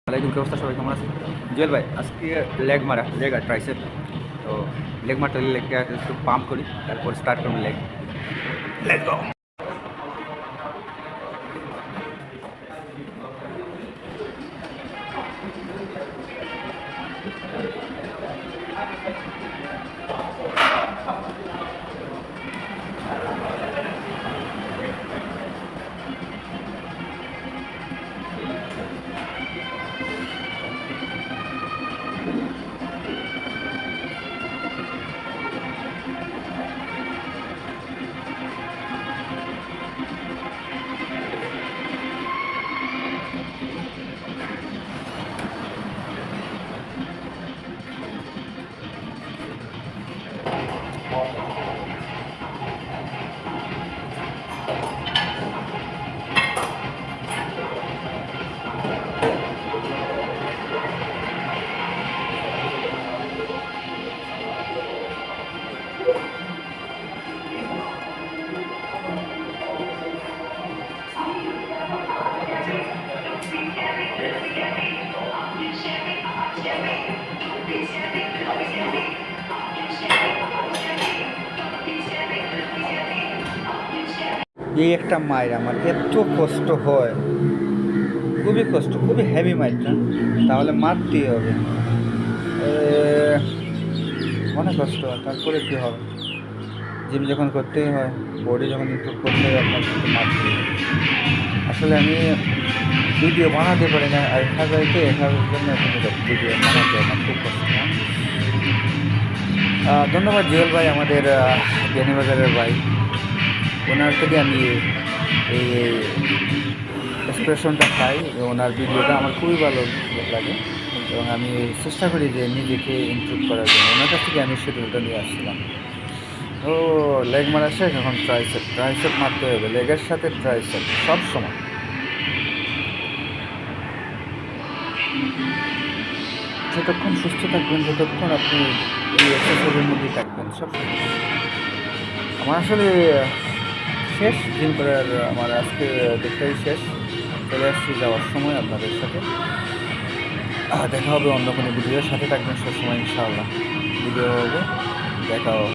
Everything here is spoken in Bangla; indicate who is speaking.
Speaker 1: ওয়ালাইকুম, কি অবস্থা? সবাই কেমন আছে? জুয়েল ভাই, আজকে লেগ আর ট্রাইসেপ। তো লেগ মারতে হলে লেগটা একটু পাম্প করি, তারপর স্টার্ট করবো লেগ। Let's go. এই একটা মায়ের আমার এত কষ্ট হয়, খুবই কষ্ট, খুবই হেভি মাইরটা, তাহলে মারতেই হবে। অনেক কষ্ট হয়, তারপরে কী হবে? জিম যখন করতেই হয়, বডি যখন ইমপ্রুভ করতে হয়, আপনার কিন্তু মারতেই হবে। আসলে আমি ভিডিও বানাতে পারি না, আর এখানে এখানের জন্য ভিডিও বানাতে হয় না, খুব কষ্ট হয়। ধন্যবাদ জুয়েল ভাই, আমাদের বিয়ানীবাজারের ভাই। ওনার থেকে আমি এই এক্সপ্রেশনটা পাই, ওনার ভিডিওটা আমার খুবই ভালো লাগে এবং আমি চেষ্টা করি যে নিজেকে ইমপ্রুভ করার জন্য। ওনার কাছ থেকে আমি শিডিউলটা নিয়ে আসছিলাম। ও লেগ মারা শেষ, এখন ট্রাইসেপ মারতে হবে, লেগের সাথে ট্রাইসেপ সব সময়। যতক্ষণ সুস্থ থাকবেন, যতক্ষণ আপনি এই এক্সারসাইজের মধ্যেই থাকবেন, সব সময়। আমার আসলে শেষ জিম করার, আমার আজকে দেখতেই শেষ, চলে আসছি যাওয়ার সময় আপনাদের সাথে। দেখা হবে অন্য কোনো ভিডিওর সাথে, থাকবেন সবসময় ইনশাআল্লাহ। ভিডিও হবে, দেখা হবে।